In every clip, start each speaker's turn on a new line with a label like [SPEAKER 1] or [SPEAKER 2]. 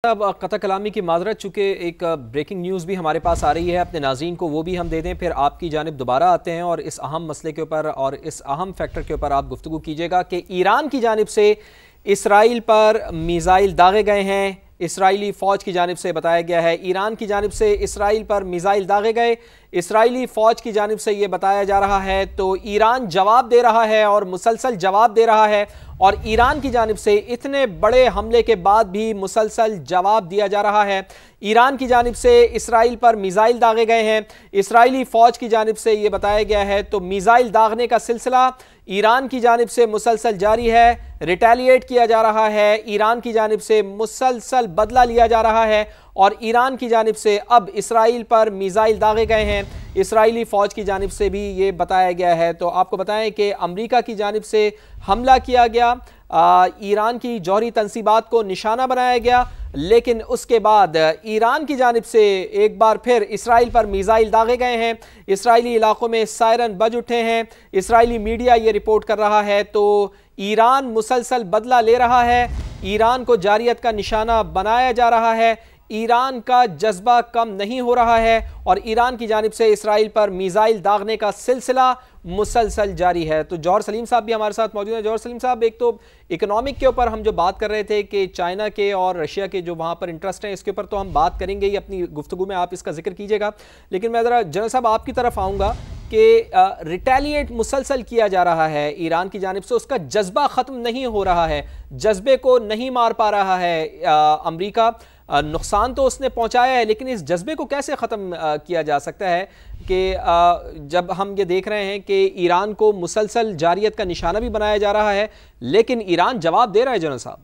[SPEAKER 1] अब कतल कलामी की माजरत, चूँकि एक ब्रेकिंग न्यूज़ भी हमारे पास आ रही है, अपने नाज़रीन को वो भी हम दे दें, फिर आपकी जानिब दोबारा आते हैं और इस अहम मसले के ऊपर और इस अहम फैक्टर के ऊपर आप गुफ्तगू कीजिएगा कि ईरान की जानिब से इसराइल पर मिसाइल दागे गए हैं। इसराइली फ़ौज की जानिब से बताया गया है, ईरान की जानिब से इसराइल पर मिसाइल दागे गए, इसराइली फ़ौज की जानिब से ये बताया जा रहा है। तो ईरान जवाब दे रहा है और मुसलसल जवाब दे रहा है, और ईरान की जानिब से इतने बड़े हमले के बाद भी मुसलसल जवाब दिया जा रहा है। ईरान की जानिब से इसराइल पर मिसाइल दागे गए हैं, इसराइली फ़ौज की जानिब से ये बताया गया है। तो मिसाइल दागने का सिलसिला ईरान की जानिब से मुसलसल जारी है, रिटेलिएट किया जा रहा है, ईरान की जानिब से मुसलसल बदला लिया जा रहा है और ईरान की जानिब से अब इसराइल पर मिसाइल दागे गए हैं। इसराइली फ़ौज की जानिब से भी ये बताया गया है। तो आपको बताएं कि अमेरिका की जानिब से हमला किया गया, ईरान की जौहरी तंसीबात को निशाना बनाया गया, लेकिन उसके बाद ईरान की जानिब से एक बार फिर इसराइल पर मिसाइल दागे गए हैं, इसराइली इलाकों में सायरन बज उठे हैं, इसराइली मीडिया ये रिपोर्ट कर रहा है। तो ईरान मुसलसल बदला ले रहा है, ईरान को जारियत का निशाना बनाया जा रहा है, ईरान का जज्बा कम नहीं हो रहा है और ईरान की जानिब से इसराइल पर मिसाइल दागने का सिलसिला मुसलसल जारी है। तो जौहर सलीम साहब भी हमारे साथ मौजूद हैं। जौहर सलीम साहब, एक तो इकोनॉमिक के ऊपर हम जो बात कर रहे थे कि चाइना के और रशिया के जो वहाँ पर इंटरेस्ट हैं, इसके ऊपर तो हम बात करेंगे ही अपनी गुफ्तगू में, आप इसका जिक्र कीजिएगा। लेकिन मैं ज़रा जनरल साहब आपकी तरफ आऊँगा कि रिटेलिएट मुसलसल किया जा रहा है ईरान की जानिब से, उसका जज्बा ख़त्म नहीं हो रहा है, जज्बे को नहीं मार पा रहा है अमरीका। नुकसान तो उसने पहुंचाया है, लेकिन इस जज्बे को कैसे ख़त्म किया जा सकता है कि जब हम ये देख रहे हैं कि ईरान को मुसलसल जारियत का निशाना भी बनाया जा रहा है, लेकिन ईरान जवाब दे रहा है। जनरल साहब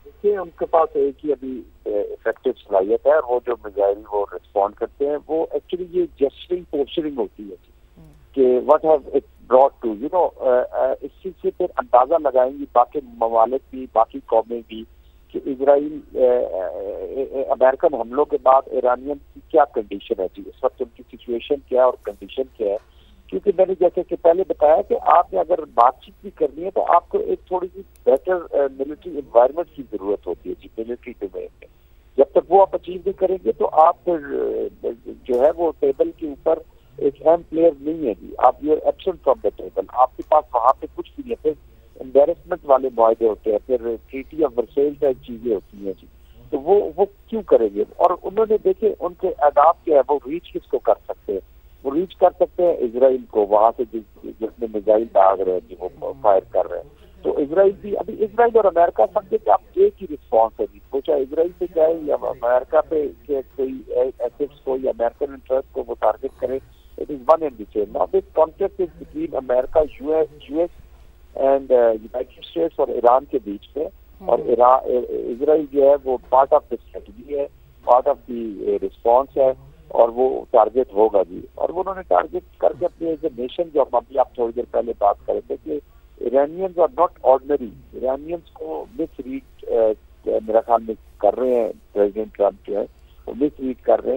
[SPEAKER 2] देखिए, उनके पास एक ही अभी इफेक्टिव सलाहियत है, और वो जो मिसाइल वो रिस्पॉन्ड करते हैं, वो एक्चुअली ये जेस्चरिंग पोस्चरिंग होती है कि what have it brought to इस चीज से फिर अंदाजा लगाएंगी बाकी ममालिक भी, बाकी कौमें भी कि इजराइल अमेरिकन हमलों के बाद ईरानियन की क्या कंडीशन है जी, इस वक्त उनकी सिचुएशन क्या है और कंडीशन क्या है। क्योंकि मैंने जैसे कि पहले बताया कि आपने अगर बातचीत भी करनी है तो आपको एक थोड़ी सी बेटर मिलिट्री एनवायरनमेंट की जरूरत होती है जी, मिलिट्री डोमेन में। जब तक वो आप अचीव नहीं करेंगे तो आप फिर जो है वो टेबल के ऊपर एक अहम प्लेयर नहीं है जी, आप you're absent from the table, आपके पास वहाँ पे कुछ भी नहीं है। फिर एम्बेरसमेंट वाले मुआहदे होते हैं, फिर ट्रीटी ऑफ वर्सेल टाइप चीजें होती हैं जी। तो वो क्यों करेंगे? और उन्होंने देखे उनके आदाब क्या है, वो रीच किसको कर सकते हैं? वो रीच कर सकते हैं इजराइल को, वहां से जिसने मिसाइल दाग रहे हैं जी, वो फायर कर रहे हैं। तो इजराइल भी, अभी इजराइल और अमेरिका समझे कि आप एक ही रिस्पॉन्स है जी, वो चाहे इजराइल पे जाए या अमेरिका पे कोई एसेट्स को या अमेरिकन इंटरेस्ट को वो टारगेट करे, it is one and the same. Now this conflict is between America, US and United states और ईरान के बीच में, और इजराइल जो है वो पार्ट ऑफ द स्ट्रेटजी है, पार्ट ऑफ द रिस्पॉन्स है, और वो टारगेट होगा जी। और वो उन्होंने टारगेट करके अपने एज ए नेशन, जो अभी आप थोड़ी देर पहले बात कर रहे थे कि Iranians are not ordinary, Iranians को मिस रीड मेरा ख्याल में कर रहे हैं प्रेसिडेंट ट्रम्प जो है, वो मिस रीड कर रहे